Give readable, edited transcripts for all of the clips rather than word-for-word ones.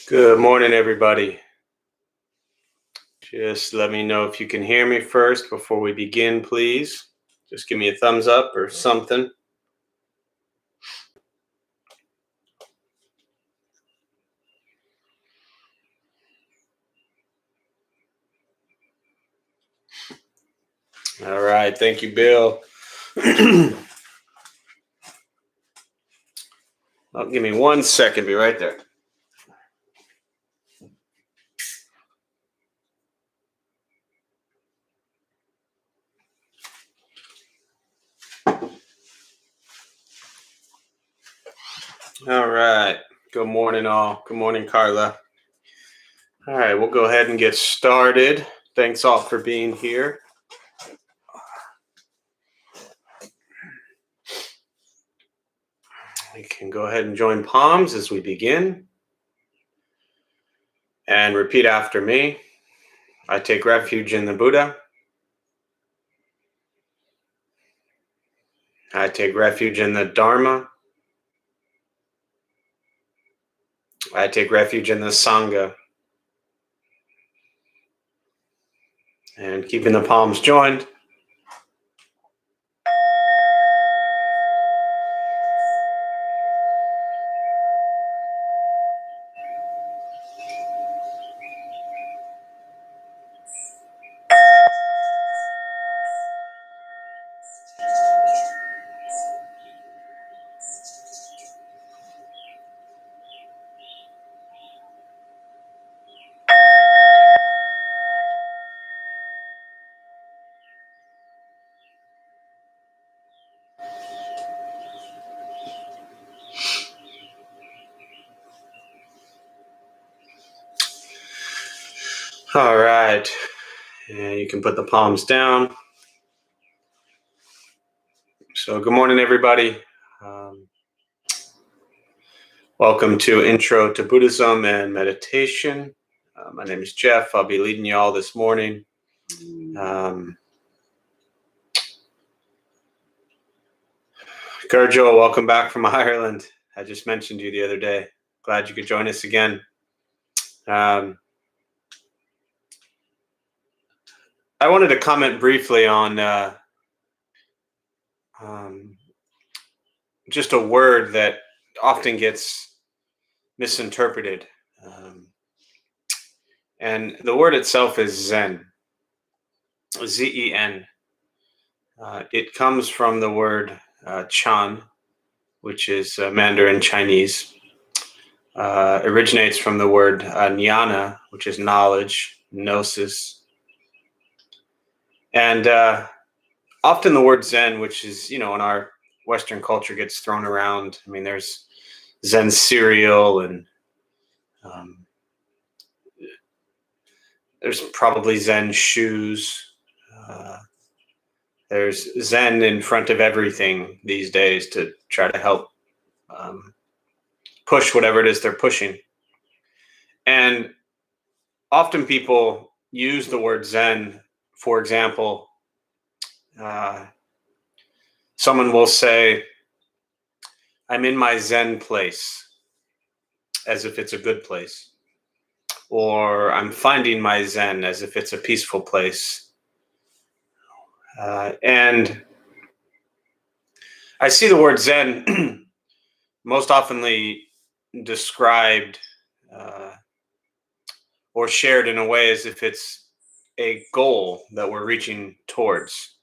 Good morning, everybody. Just let me know if you can hear me first before we begin, please. Just give me a thumbs up or something. All right. Thank you, Bill. Well, give me 1 second. Be right there. All right. Good morning, all. Good morning, Carla. All right. We'll go ahead and get started. Thanks all for being here. We can go ahead and join palms as we begin. And repeat after me. I take refuge in the Buddha. I take refuge in the Dharma. I take refuge in the Sangha. And keeping the palms joined. All right. And you can put the palms down. So good morning, everybody. Welcome to Intro to Buddhism and Meditation. My name is Jeff. I'll be leading you all this morning. Gurjo, welcome back from Ireland. I just mentioned you the other day. Glad you could join us again. I wanted to comment briefly on just a word that often gets misinterpreted. And the word itself is Zen, Z-E-N. It comes from the word Chan, which is Mandarin Chinese. Originates from the word jnana, which is knowledge, gnosis. And often the word Zen, which is, in our Western culture gets thrown around. I mean, there's Zen cereal and there's probably Zen shoes. There's Zen in front of everything these days to try to help push whatever it is they're pushing. And often people use the word Zen. For example, someone will say, I'm in my Zen place, as if it's a good place. Or I'm finding my Zen, as if it's a peaceful place. And I see the word Zen most oftenly described or shared in a way as if it's a goal that we're reaching towards.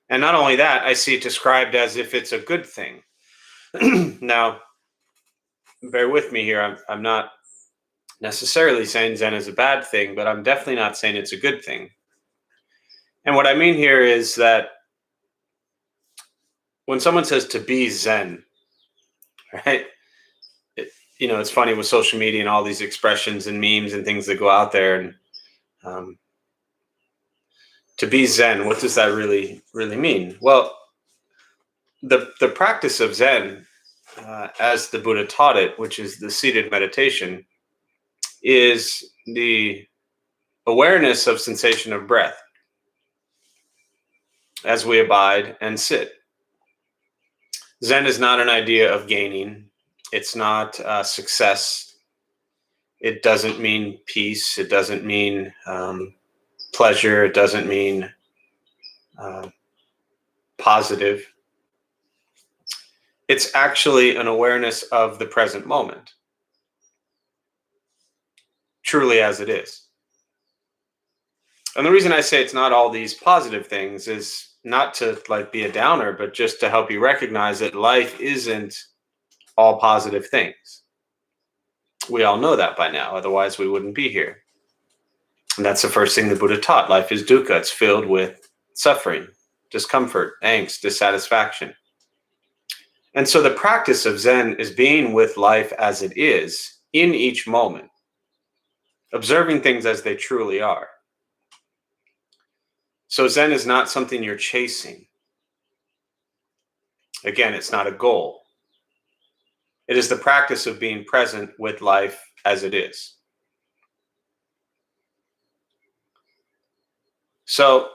And not only that, I see it described as if it's a good thing. Now, bear with me here. I'm not necessarily saying Zen is a bad thing, but I'm definitely not saying it's a good thing. And what I mean here is that when someone says to be Zen, right? It's funny with social media and all these expressions and memes and things that go out there. And to be Zen, what does that really mean? Well, the practice of Zen, as the Buddha taught it, which is the seated meditation, is the awareness of sensation of breath as we abide and sit. Zen is not an idea of gaining. It's not success. It doesn't mean peace. It doesn't mean pleasure. It doesn't mean positive. It's actually an awareness of the present moment, truly as it is. And the reason I say it's not all these positive things is not to like be a downer, but just to help you recognize that life isn't all positive things. We all know that by now, otherwise we wouldn't be here. And that's the first thing the Buddha taught. Life is dukkha. It's filled with suffering, discomfort, angst, dissatisfaction. And so the practice of Zen is being with life as it is in each moment, observing things as they truly are. So Zen is not something you're chasing. Again, it's not a goal. It is the practice of being present with life as it is. So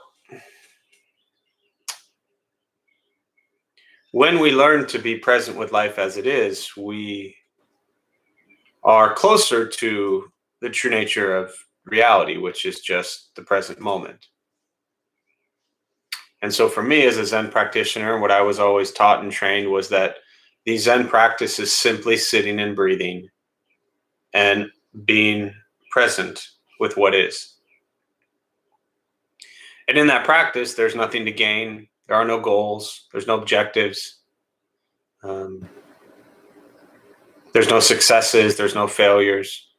when we learn to be present with life as it is, we are closer to the true nature of reality, which is just the present moment. And so for me as a Zen practitioner, what I was always taught and trained was that the Zen practice is simply sitting and breathing and being present with what is. And in that practice, there's nothing to gain. There are no goals. There's no objectives. There's no successes. There's no failures.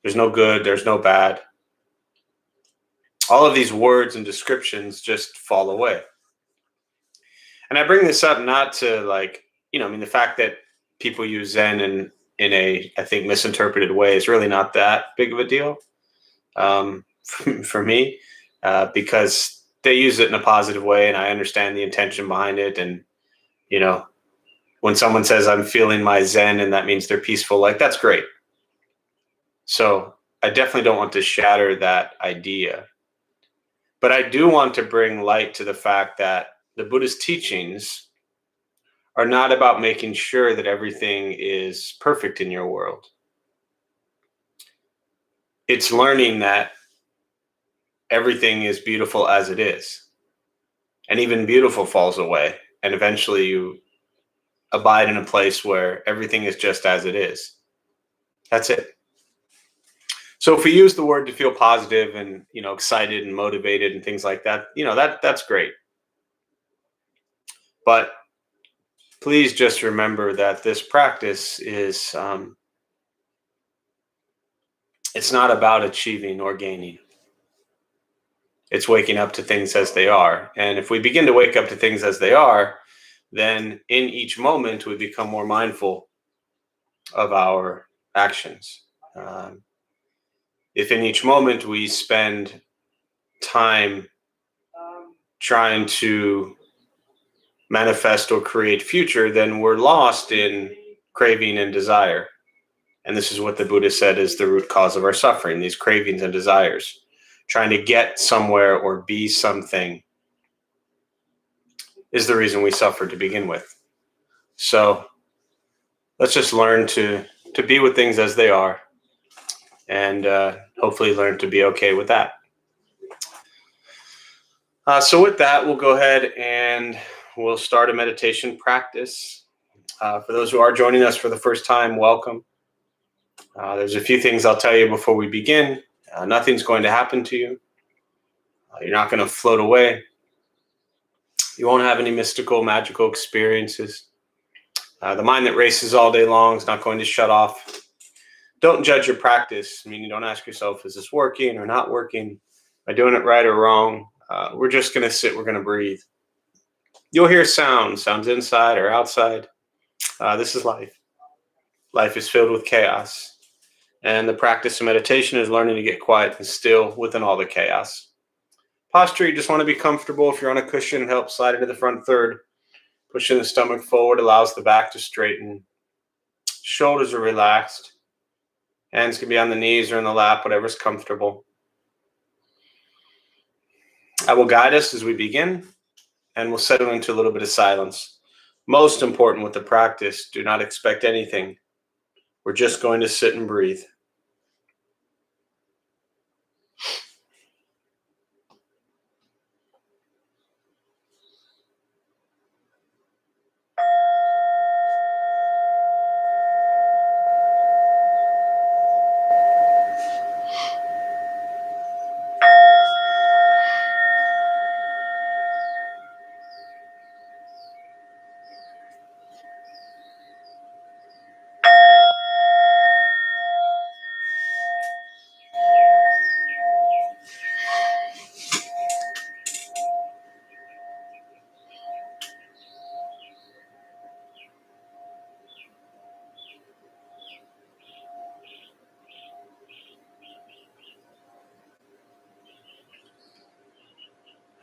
There's no good. There's no bad. All of these words and descriptions just fall away. And I bring this up not to the fact that people use Zen in a, I think, misinterpreted way is really not that big of a deal for me, because they use it in a positive way and I understand the intention behind it. And, when someone says I'm feeling my Zen and that means they're peaceful, that's great. So I definitely don't want to shatter that idea. But I do want to bring light to the fact that the Buddhist teachings are not about making sure that everything is perfect in your world. It's learning that everything is beautiful as it is. And even beautiful falls away. And eventually you abide in a place where everything is just as it is. That's it. So if we use the word to feel positive and, excited and motivated and things like that, that's great. But please just remember that this practice is, it's not about achieving or gaining. It's waking up to things as they are. And if we begin to wake up to things as they are, then in each moment we become more mindful of our actions. If in each moment we spend time trying to manifest or create future, then we're lost in craving and desire. And this is what the Buddha said is the root cause of our suffering, these cravings and desires. Trying to get somewhere or be something is the reason we suffer to begin with. So let's just learn to be with things as they are and hopefully learn to be okay with that. So with that, we'll go ahead and we'll start a meditation practice. For those who are joining us for the first time, welcome. There's a few things I'll tell you before we begin. Nothing's going to happen to you. You're not going to float away. You won't have any mystical, magical experiences. The mind that races all day long is not going to shut off. Don't judge your practice. You don't ask yourself, is this working or not working? Am I doing it right or wrong? We're just going to sit. We're going to breathe. You'll hear sounds inside or outside. This is life. Life is filled with chaos. And the practice of meditation is learning to get quiet and still within all the chaos. Posture, you just want to be comfortable. If you're on a cushion, help slide into the front third. Pushing the stomach forward allows the back to straighten. Shoulders are relaxed. Hands can be on the knees or in the lap, whatever's comfortable. I will guide us as we begin, and we'll settle into a little bit of silence. Most important with the practice, do not expect anything. We're just going to sit and breathe.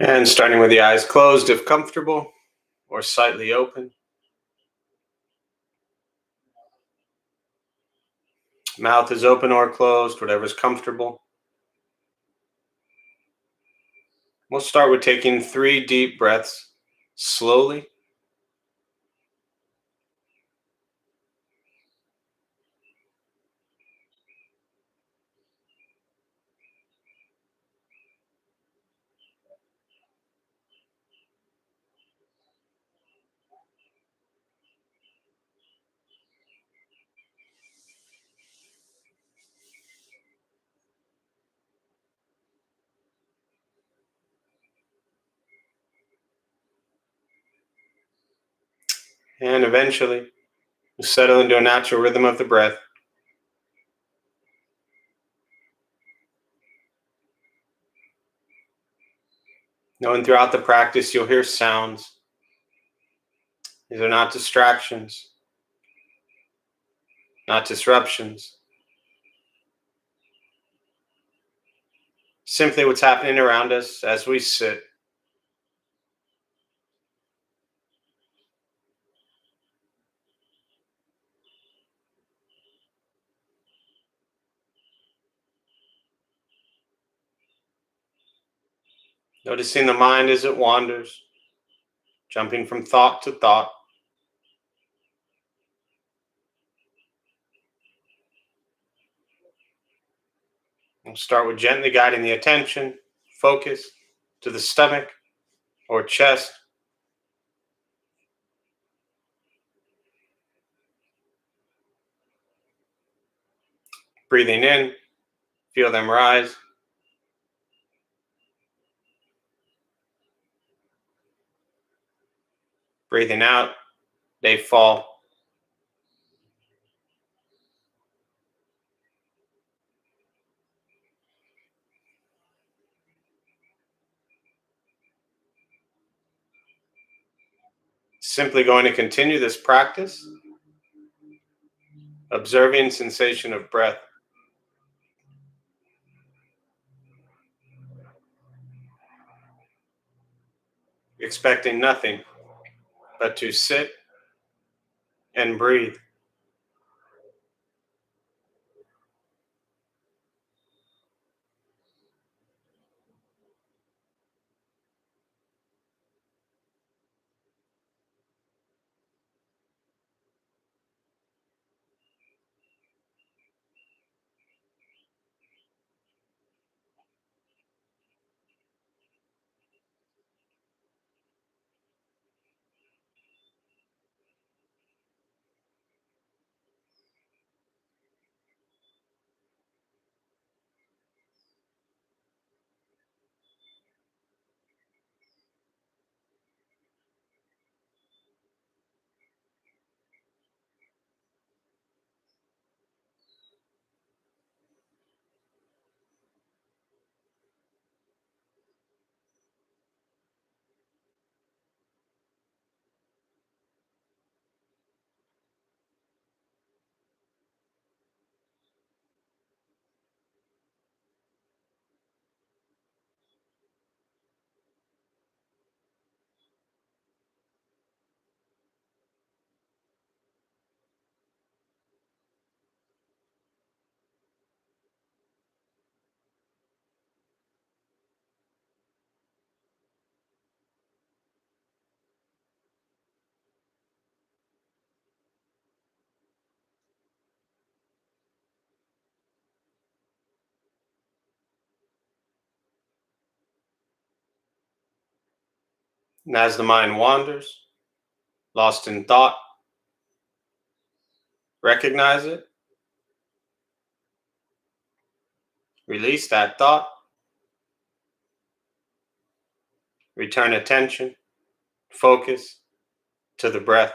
And starting with the eyes closed if comfortable, or slightly open. Mouth is open or closed, whatever's comfortable. We'll start with taking 3 deep breaths slowly. And eventually, we'll settle into a natural rhythm of the breath. Knowing throughout the practice you'll hear sounds. These are not distractions, not disruptions. Simply what's happening around us as we sit. Noticing the mind as it wanders, jumping from thought to thought. We'll start with gently guiding the attention, focus to the stomach or chest. Breathing in, feel them rise. Breathing out, they fall. Simply going to continue this practice, observing sensation of breath. Expecting nothing but to sit and breathe. And as the mind wanders, lost in thought, recognize it, release that thought, return attention, focus to the breath.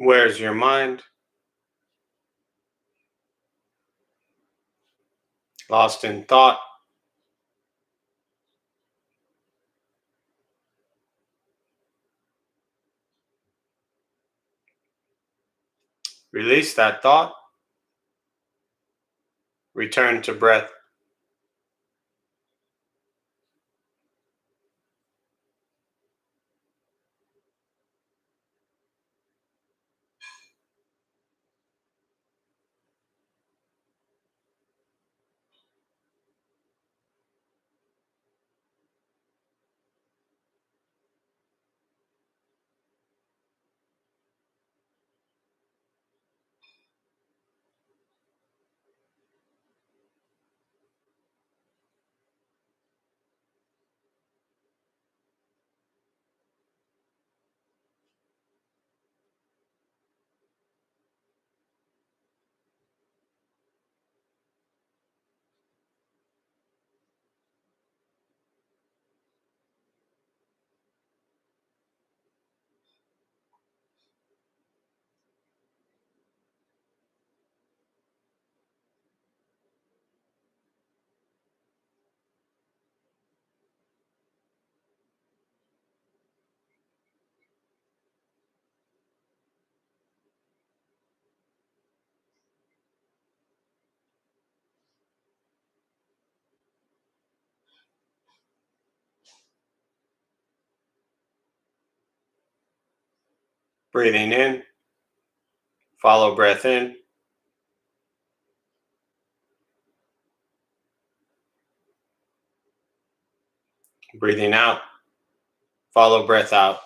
Where's your mind? Lost in thought? Release that thought. Return to breath. Breathing in. Follow breath in. Breathing out. Follow breath out.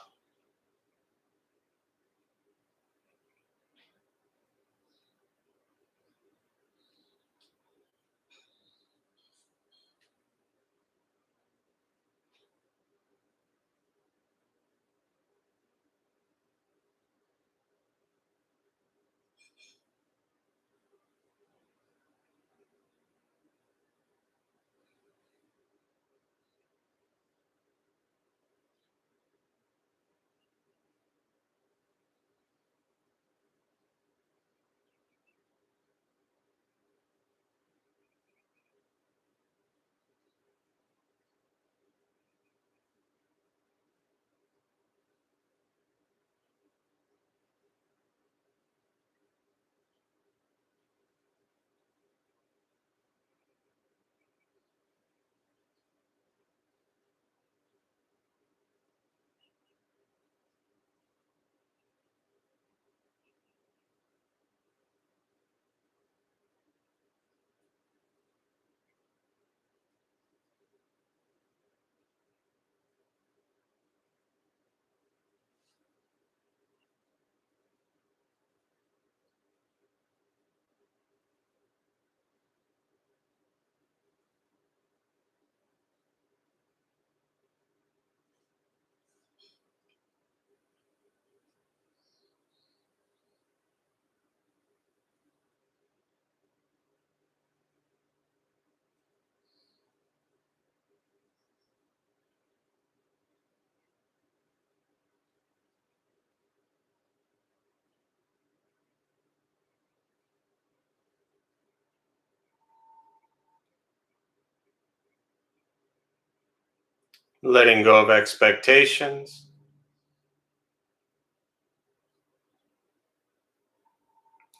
Letting go of expectations.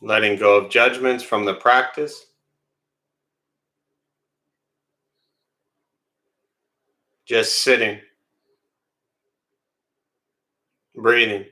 Letting go of judgments from the practice. Just sitting. Breathing.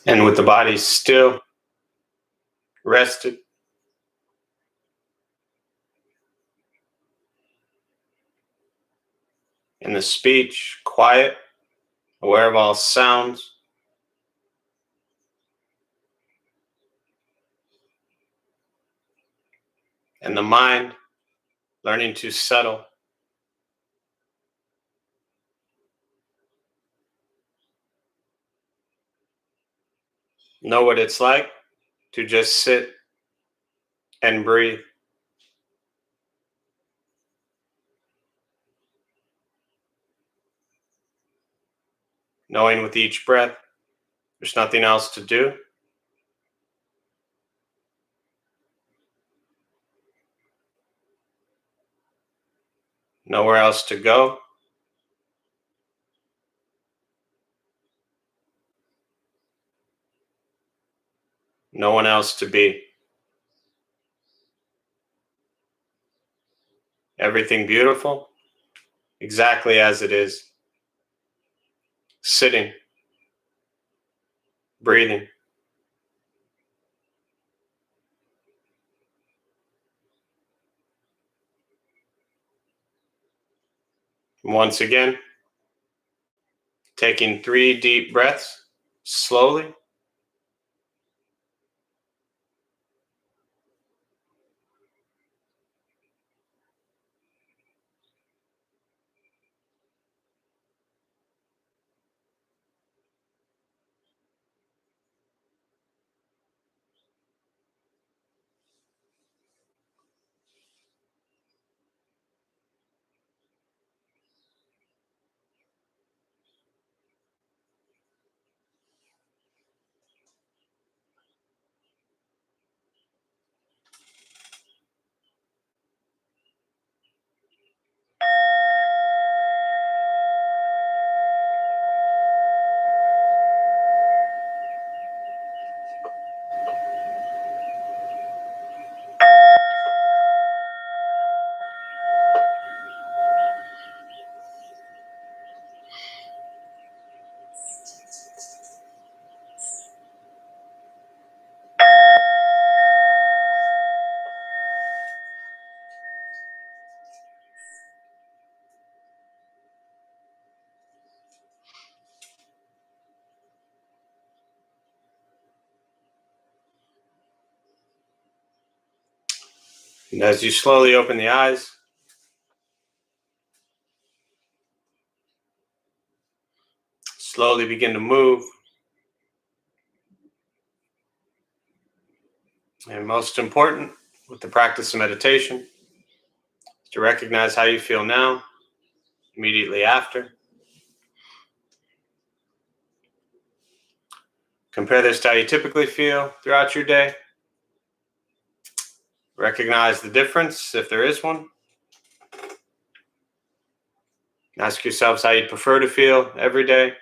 And with the body still, rested, and the speech quiet, aware of all sounds, and the mind learning to settle. Know what it's like to just sit and breathe. Knowing with each breath, there's nothing else to do. Nowhere else to go. No one else to be. Everything beautiful, exactly as it is. Sitting, breathing. Once again, taking 3 deep breaths, slowly. And as you slowly open the eyes, slowly begin to move. And most important, with the practice of meditation, is to recognize how you feel now, immediately after. Compare this to how you typically feel throughout your day. Recognize the difference, if there is one. Ask yourselves how you'd prefer to feel every day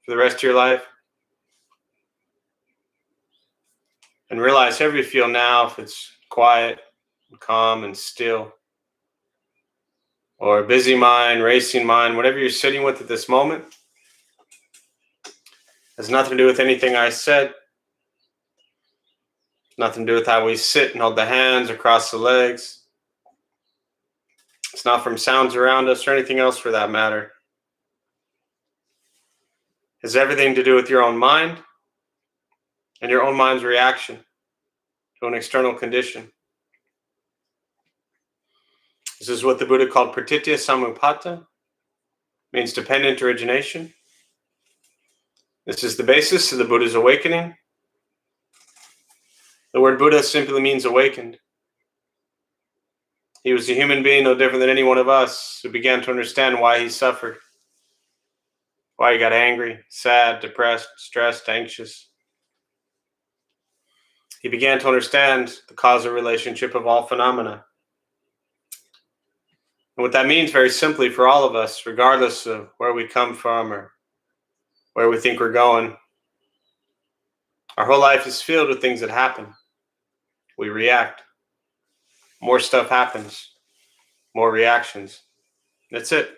for the rest of your life. And realize however you feel now, if it's quiet, and calm, and still, or a busy mind, racing mind, whatever you're sitting with at this moment, has nothing to do with anything I said. Nothing to do with how we sit and hold the hands or cross the legs. It's not from sounds around us or anything else for that matter. It has everything to do with your own mind and your own mind's reaction to an external condition. This is what the Buddha called pratitya samutpata, means dependent origination. This is the basis of the Buddha's awakening. The word Buddha simply means awakened. He was a human being no different than any one of us who began to understand why he suffered, why he got angry, sad, depressed, stressed, anxious. He began to understand the causal relationship of all phenomena. And what that means very simply for all of us, regardless of where we come from or where we think we're going, our whole life is filled with things that happen. We react. More stuff happens. More reactions. That's it.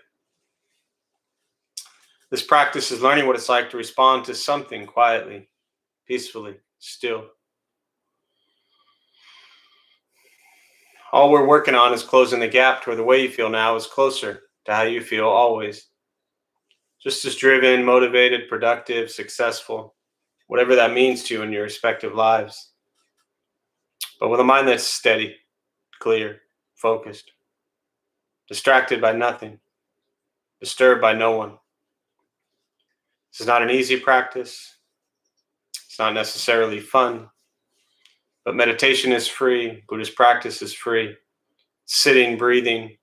This practice is learning what it's like to respond to something quietly, peacefully, still. All we're working on is closing the gap toward the way you feel now is closer to how you feel always. Just as driven, motivated, productive, successful, whatever that means to you in your respective lives. But with a mind that's steady, clear, focused, distracted by nothing, disturbed by no one. This is not an easy practice. It's not necessarily fun. But meditation is free. Buddhist practice is free. Sitting, breathing,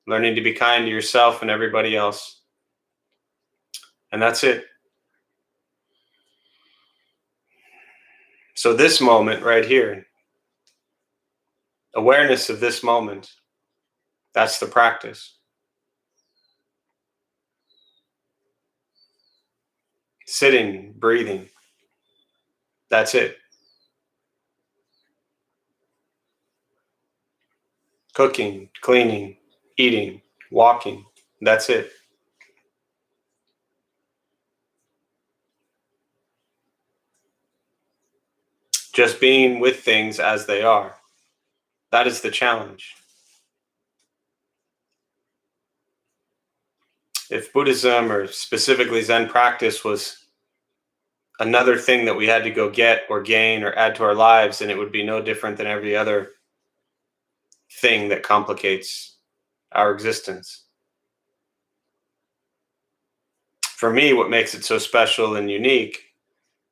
learning to be kind to yourself and everybody else. And that's it. So this moment right here, awareness of this moment, that's the practice. Sitting, breathing, that's it. Cooking, cleaning, eating, walking, that's it. Just being with things as they are. That is the challenge. If Buddhism or specifically Zen practice was another thing that we had to go get or gain or add to our lives, then it would be no different than every other thing that complicates our existence. For me, what makes it so special and unique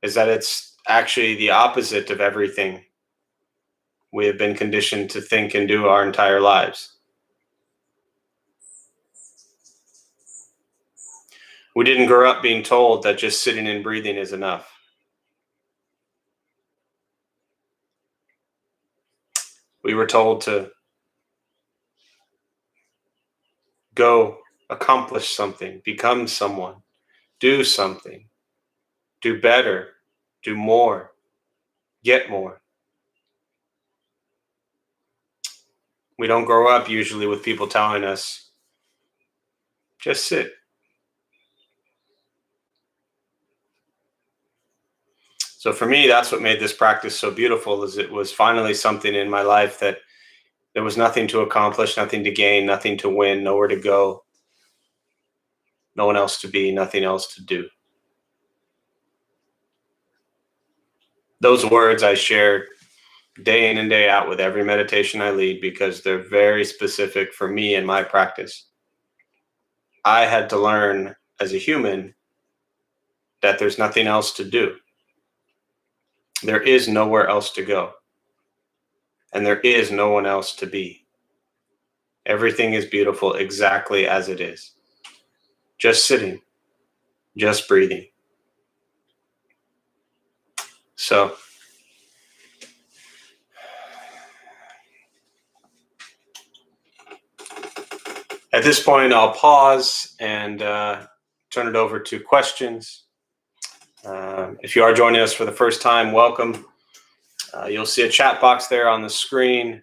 is that it's actually the opposite of everything we have been conditioned to think and do our entire lives. We didn't grow up being told that just sitting and breathing is enough. We were told to go accomplish something, become someone, do something, do better, do more, get more. We don't grow up usually with people telling us, just sit. So for me, that's what made this practice so beautiful, is it was finally something in my life that there was nothing to accomplish, nothing to gain, nothing to win, nowhere to go, no one else to be, nothing else to do. Those words I share day in and day out with every meditation I lead because they're very specific for me and my practice. I had to learn as a human that there's nothing else to do. There is nowhere else to go. And there is no one else to be. Everything is beautiful exactly as it is. Just sitting, just breathing. So, at this point, I'll pause and turn it over to questions. If you are joining us for the first time, welcome. You'll see a chat box there on the screen.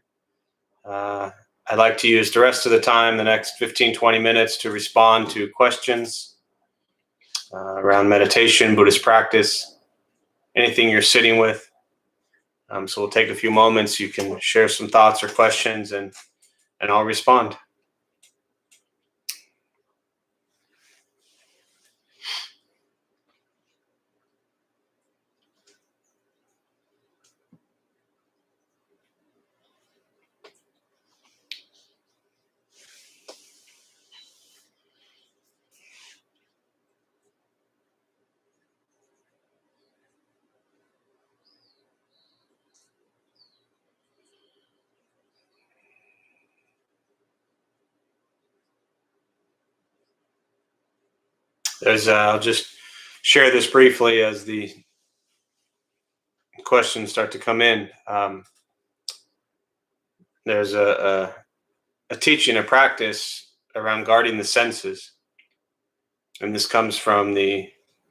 I'd like to use the rest of the time, the next 15, 20 minutes, to respond to questions around meditation, Buddhist practice, anything you're sitting with. So we'll take a few moments. You can share some thoughts or questions, and I'll respond. I'll just share this briefly as the questions start to come in. There's a teaching, a practice around guarding the senses. And this comes from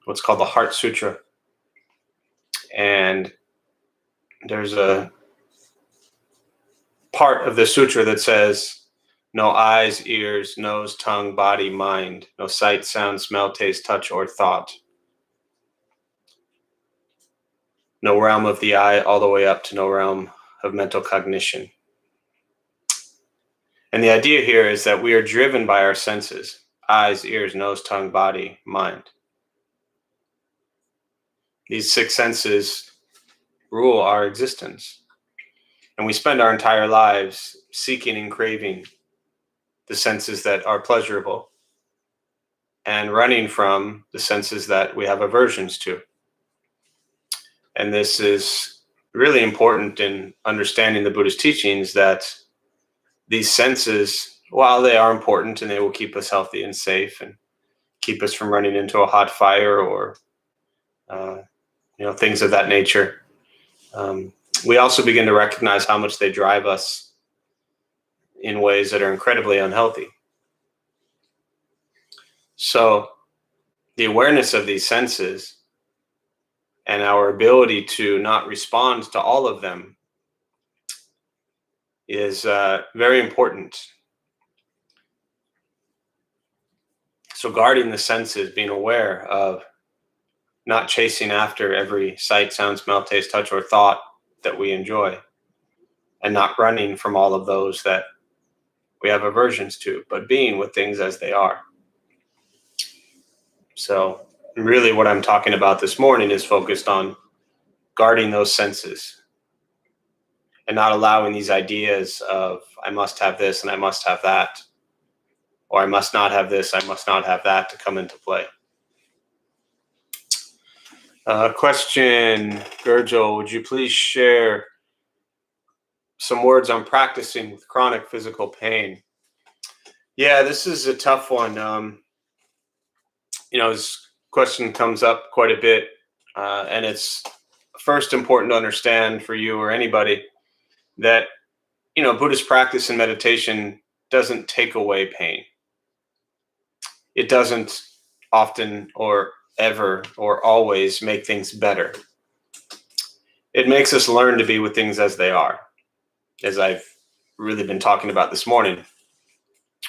what's called the Heart Sutra. And there's a part of the sutra that says, no eyes, ears, nose, tongue, body, mind, no sight, sound, smell, taste, touch, or thought. no realm of the eye, all the way up to no realm of mental cognition. And the idea here is that we are driven by our senses: eyes, ears, nose, tongue, body, mind. These 6 senses rule our existence. And we spend our entire lives seeking and craving the senses that are pleasurable and running from the senses that we have aversions to. And this is really important in understanding the Buddhist teachings, that these senses, while they are important and they will keep us healthy and safe and keep us from running into a hot fire or things of that nature, we also begin to recognize how much they drive us in ways that are incredibly unhealthy. So the awareness of these senses and our ability to not respond to all of them is very important. So guarding the senses, being aware of not chasing after every sight, sound, smell, taste, touch, or thought that we enjoy, and not running from all of those that we have aversions to, but being with things as they are. So really what I'm talking about this morning is focused on guarding those senses and not allowing these ideas of I must have this and I must have that, or I must not have this, I must not have that, to come into play. Question, Gurjal, would you please share some words on practicing with chronic physical pain? Yeah, this is a tough one. This question comes up quite a bit, and it's first important to understand for you or anybody that, Buddhist practice and meditation doesn't take away pain. It doesn't often or ever or always make things better. It makes us learn to be with things as they are, as I've really been talking about this morning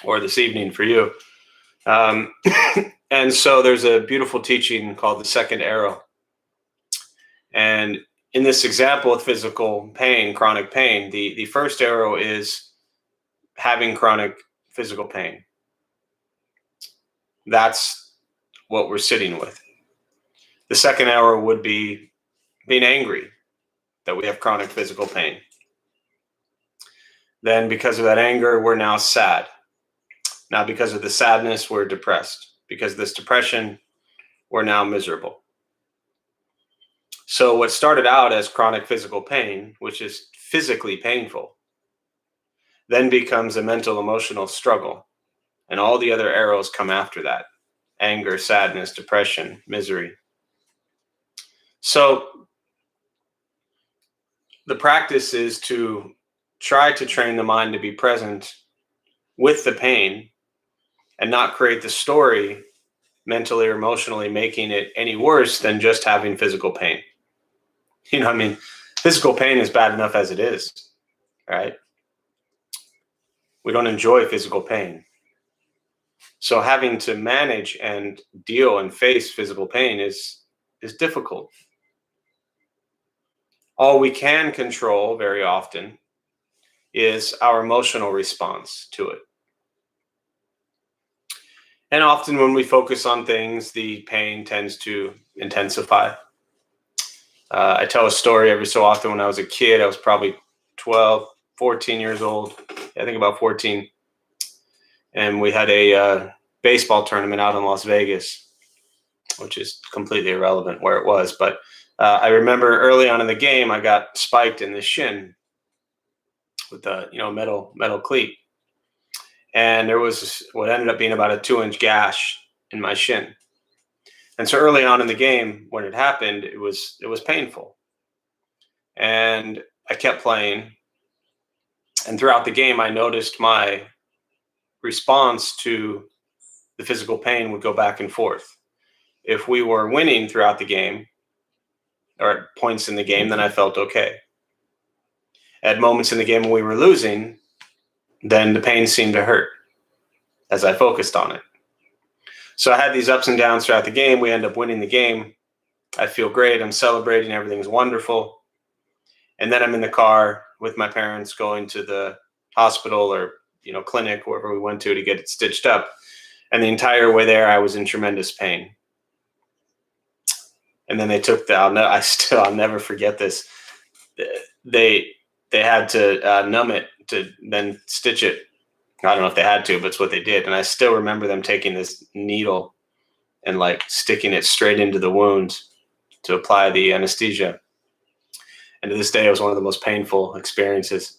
or this evening for you. And so there's a beautiful teaching called the second arrow. And in this example of physical pain, chronic pain, the first arrow is having chronic physical pain. That's what we're sitting with. The second arrow would be being angry that we have chronic physical pain. Then because of that anger, we're now sad. Now because of the sadness, we're depressed. Because of this depression, we're now miserable. So what started out as chronic physical pain, which is physically painful, then becomes a mental, emotional struggle. And all the other arrows come after that: anger, sadness, depression, misery. So the practice is to try to train the mind to be present with the pain and not create the story mentally or emotionally making it any worse than just having physical pain. Physical pain is bad enough as it is, right? We don't enjoy physical pain. So having to manage and deal and face physical pain is difficult. All we can control very often is our emotional response to it. And often when we focus on things, the pain tends to intensify. I tell a story every so often. When I was a kid, I was probably 12, 14 years old. I think about 14. And we had a baseball tournament out in Las Vegas, which is completely irrelevant where it was. But I remember early on in the game, I got spiked in the shin with a metal cleat. And there was what ended up being about a 2-inch gash in my shin. And so early on in the game, when it happened, it was painful. And I kept playing. And throughout the game, I noticed my response to the physical pain would go back and forth. If we were winning throughout the game, or at points in the game, then I felt okay. At moments in the game when we were losing, then the pain seemed to hurt as I focused on it. So I had these ups and downs throughout the game. We ended up winning the game. I feel great. I'm celebrating. Everything's wonderful. And then I'm in the car with my parents going to the hospital or, clinic, wherever we went to get it stitched up. And the entire way there, I was in tremendous pain. And then they took I'll never forget this. They had to numb it to then stitch it. I don't know if they had to, but it's what they did. And I still remember them taking this needle and like sticking it straight into the wound to apply the anesthesia. And to this day, it was one of the most painful experiences.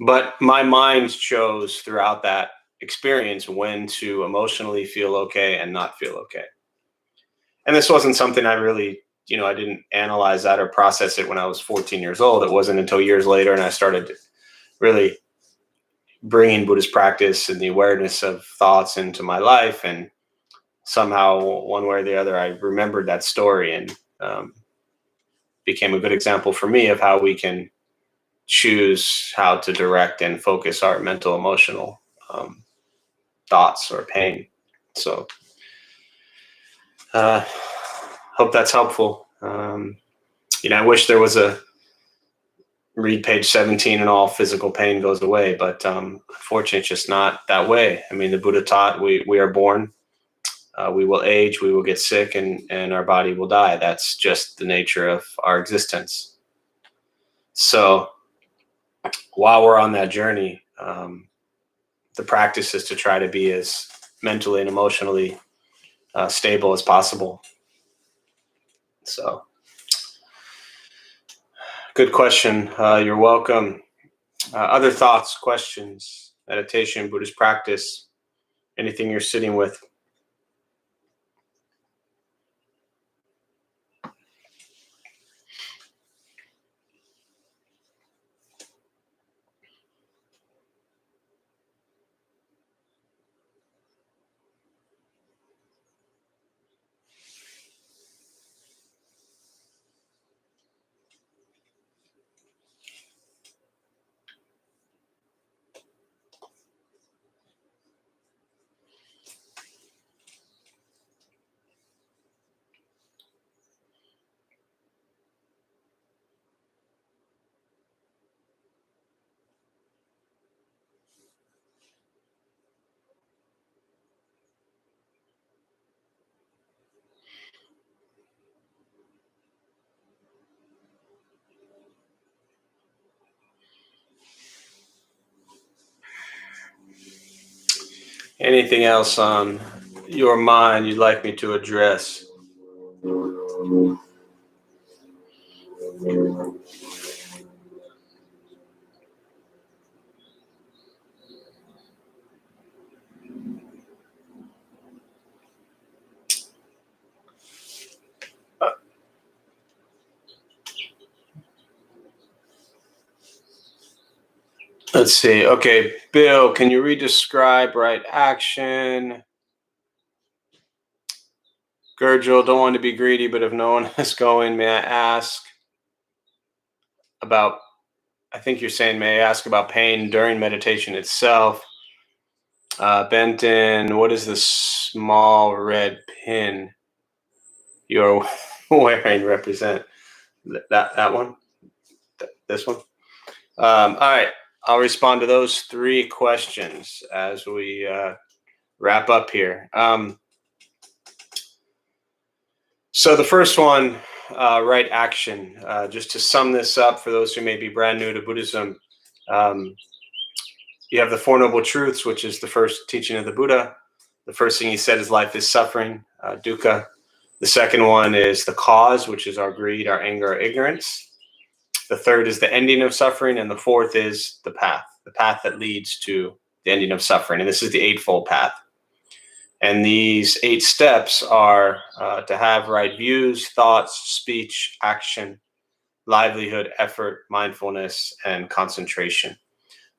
But my mind chose throughout that experience when to emotionally feel okay and not feel okay. And this wasn't something I really, I didn't analyze that or process it when I was 14 years old. It wasn't until years later and I started really bringing Buddhist practice and the awareness of thoughts into my life. And somehow, one way or the other, I remembered that story and became a good example for me of how we can choose how to direct and focus our mental, emotional thoughts or pain. So, hope that's helpful. I wish there was a read page 17 and all physical pain goes away, but unfortunately, it's just not that way. I mean, the Buddha taught we are born, we will age, we will get sick, and our body will die. That's just the nature of our existence. So while we're on that journey, the practice is to try to be as mentally and emotionally stable as possible. So, good question. You're welcome. Other thoughts, questions, meditation, Buddhist practice, anything you're sitting with? Anything else on your mind you'd like me to address? Let's see. Okay, Bill, can you re-describe right action? Gurgel, don't want to be greedy, but if no one is going, may I ask about, I think you're saying, may I ask about pain during meditation itself? Benton, what is the small red pin you're wearing represent? That one? This one? All right. I'll respond to those three questions as we wrap up here. So the first one, right action. Just to sum this up for those who may be brand new to Buddhism, you have the Four Noble Truths, which is the first teaching of the Buddha. The first thing he said is life is suffering, dukkha. The second one is the cause, which is our greed, our anger, our ignorance. The third is the ending of suffering. And the fourth is the path that leads to the ending of suffering. And this is the Eightfold Path. And these 8 steps are to have right views, thoughts, speech, action, livelihood, effort, mindfulness, and concentration.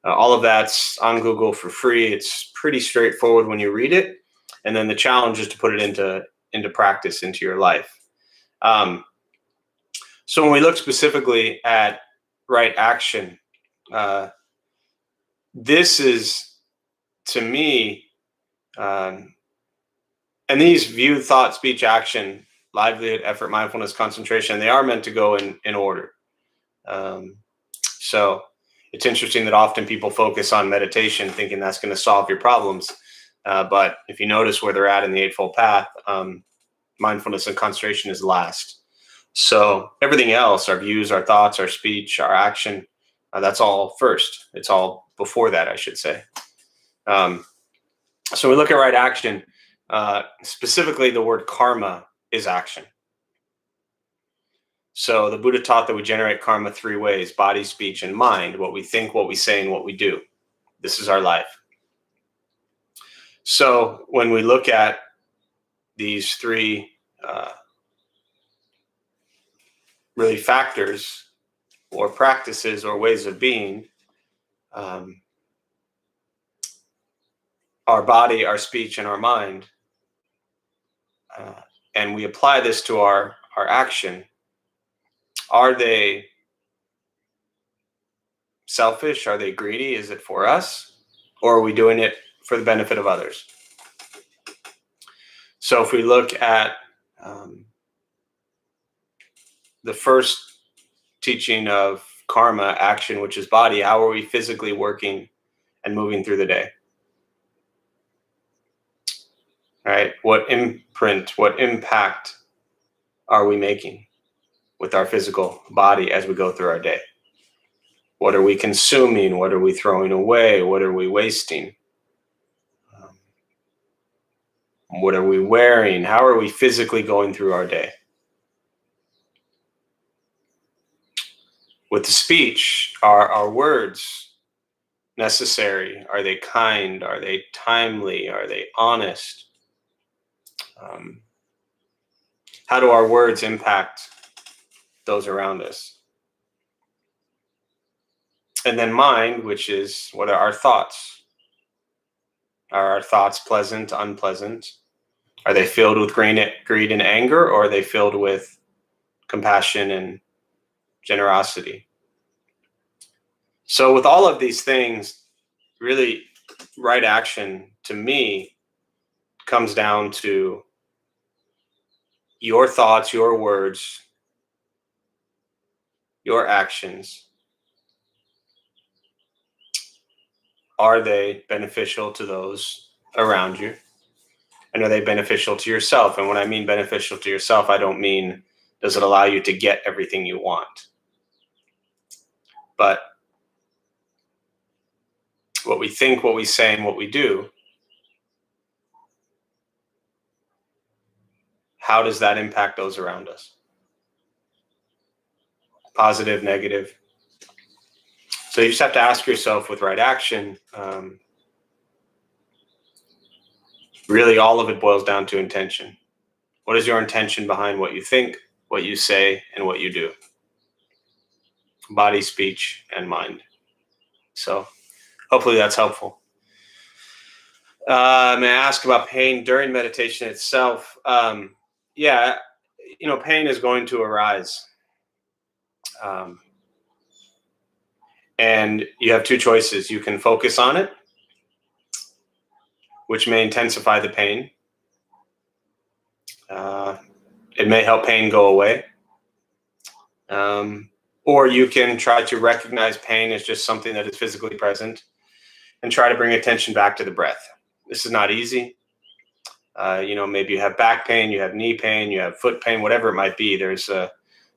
All of that's on Google for free. It's pretty straightforward when you read it. And then the challenge is to put it into practice, into your life. So when we look specifically at right action, this is, to me, and And these view, thought, speech, action, livelihood, effort, mindfulness, concentration, they are meant to go in order. So it's interesting that often people focus on meditation thinking that's going to solve your problems. But if you notice where they're at in the Eightfold Path, mindfulness and concentration is last. So everything else, our views, our thoughts, our speech, our action, that's all first. It's all before that, I should say. So we look at right action. Specifically, the word karma is action. So the Buddha taught that we generate karma three ways: body, speech, and mind. What we think, what we say, and what we do. This is our life. So when we look at these three really factors or practices or ways of being, our body, our speech, and our mind, and we apply this to our action, are they selfish? Are they greedy? Is it for us? Or are we doing it for the benefit of others? So if we look at the first teaching of karma, action, which is body, how are we physically working and moving through the day? Right? What imprint, what impact are we making with our physical body as we go through our day? What are we consuming? What are we throwing away? What are we wasting? What are we wearing? How are we physically going through our day? With the speech, are our words necessary? Are they kind? Are they timely? Are they honest? How do our words impact those around us? And then mind, which is, what are our thoughts? Are our thoughts pleasant, unpleasant? Are they filled with greed and anger, or are they filled with compassion and generosity? So with all of these things, really, right action to me comes down to your thoughts, your words, your actions. Are they beneficial to those around you? And are they beneficial to yourself? And when I mean beneficial to yourself, I don't mean, does it allow you to get everything you want? But what we think, what we say, and what we do, how does that impact those around us? Positive, negative. So you just have to ask yourself with right action, really all of it boils down to intention. What is your intention behind what you think, what you say, and what you do? Body, speech, and mind. So hopefully that's helpful. May I ask about pain during meditation itself? Yeah, pain is going to arise. And you have two choices. You can focus on it, which may intensify the pain. It may help pain go away. Or you can try to recognize pain as just something that is physically present and try to bring attention back to the breath. This is not easy. Maybe you have back pain, you have knee pain, you have foot pain, whatever it might be. There's a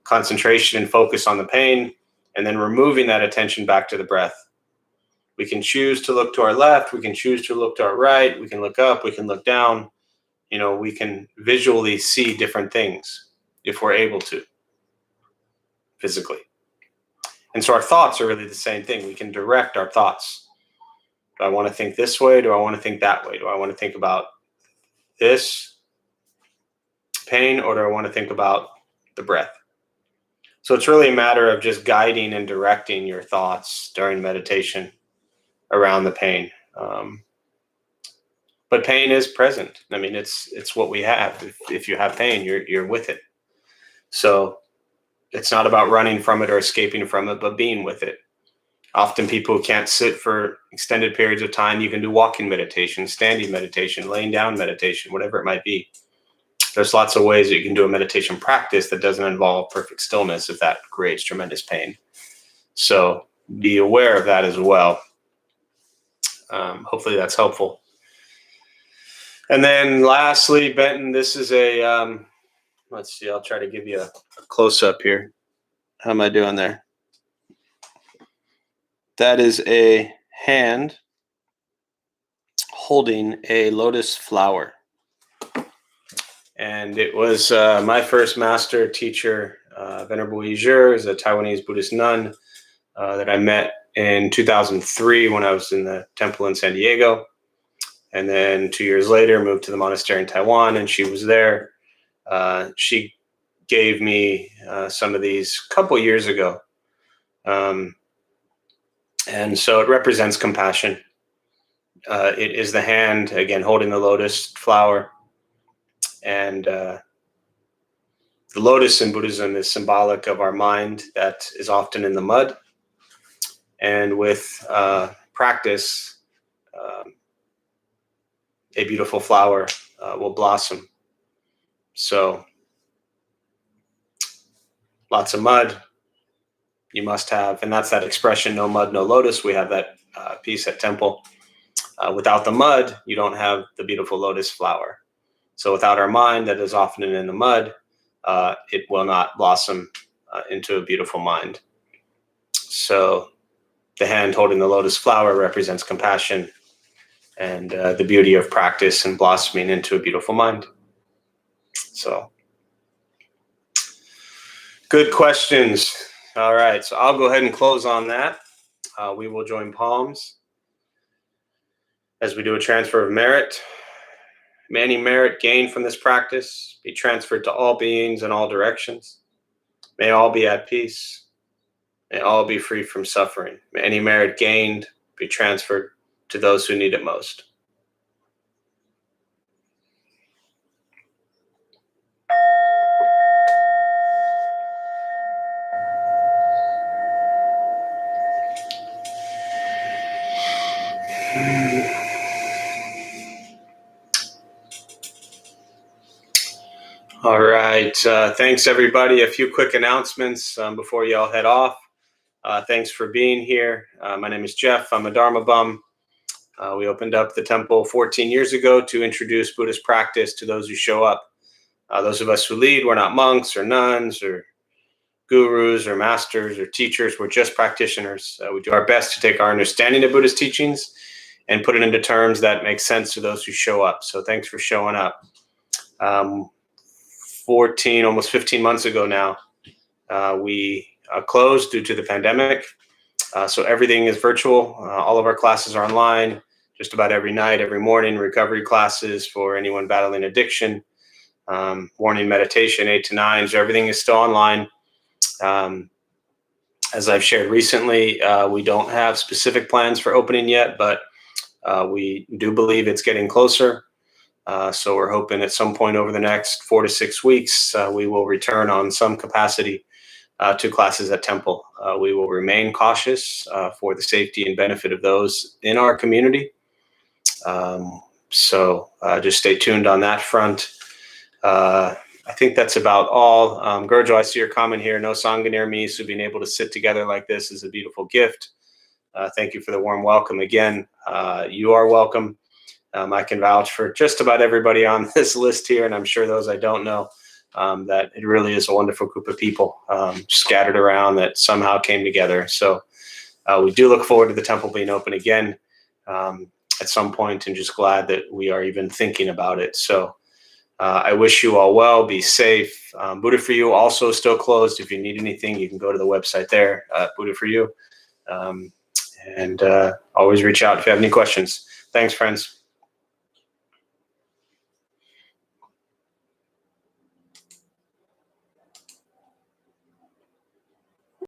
concentration and focus on the pain, and then removing that attention back to the breath. We can choose to look to our left. We can choose to look to our right. We can look up. We can look down. We can visually see different things if we're able to physically. And so our thoughts are really the same thing. We can direct our thoughts. Do I want to think this way? Do I want to think that way? Do I want to think about this pain, or do I want to think about the breath? So it's really a matter of just guiding and directing your thoughts during meditation around the pain. But pain is present. I mean, it's what we have. If you have pain, you're with it. So it's not about running from it or escaping from it, but being with it. Often people who can't sit for extended periods of time, you can do walking meditation, standing meditation, laying down meditation, whatever it might be. There's lots of ways that you can do a meditation practice that doesn't involve perfect stillness if that creates tremendous pain. So be aware of that as well. Hopefully that's helpful. And then lastly, Benton, this is a, let's see, I'll try to give you a close-up here. How am I doing there? That is a hand holding a lotus flower. And it was my first master teacher, Venerable Yizhe, is a Taiwanese Buddhist nun that I met in 2003 when I was in the temple in San Diego. And then 2 years later, moved to the monastery in Taiwan, and she was there. She gave me some of these a couple years ago. And so it represents compassion. It is the hand, again, holding the lotus flower. And the lotus in Buddhism is symbolic of our mind that is often in the mud. And with practice, a beautiful flower will blossom. So lots of mud you must have, and that's that expression, no mud, no lotus. We have that piece at temple. Without the mud, you don't have the beautiful lotus flower. So without our mind that is often in the mud, it will not blossom into a beautiful mind. So the hand holding the lotus flower represents compassion and the beauty of practice and blossoming into a beautiful mind. So, good questions. All right, so I'll go ahead and close on that. We will join palms as we do a transfer of merit. May any merit gained from this practice be transferred to all beings in all directions. May all be at peace. May all be free from suffering. May any merit gained be transferred to those who need it most. All right. Thanks, everybody. A few quick announcements before you all head off. Thanks for being here. My name is Jeff. I'm a Dharma bum. We opened up the temple 14 years ago to introduce Buddhist practice to those who show up. Those of us who lead, we're not monks or nuns or gurus or masters or teachers. We're just practitioners. We do our best to take our understanding of Buddhist teachings and put it into terms that make sense to those who show up. So thanks for showing up. 14, almost 15 months ago now, we closed due to the pandemic. So everything is virtual. All of our classes are online, just about every night, every morning, recovery classes for anyone battling addiction, morning meditation, 8 to 9. So everything is still online. As I've shared recently, we don't have specific plans for opening yet, but we do believe it's getting closer. So we're hoping at some point over the next 4 to 6 weeks, we will return on some capacity to classes at temple. We will remain cautious for the safety and benefit of those in our community. So just stay tuned on that front. I think that's about all. Gurjo, I see your comment here. No Sangha near me, so being able to sit together like this is a beautiful gift. Thank you for the warm welcome again. You are welcome. I can vouch for just about everybody on this list here, and I'm sure those I don't know, that it really is a wonderful group of people scattered around that somehow came together. So we do look forward to the temple being open again at some point, and just glad that we are even thinking about it. So I wish you all well. Be safe. Buddha for You also still closed. If you need anything, you can go to the website there, Buddha for You. And always reach out if you have any questions. Thanks, friends.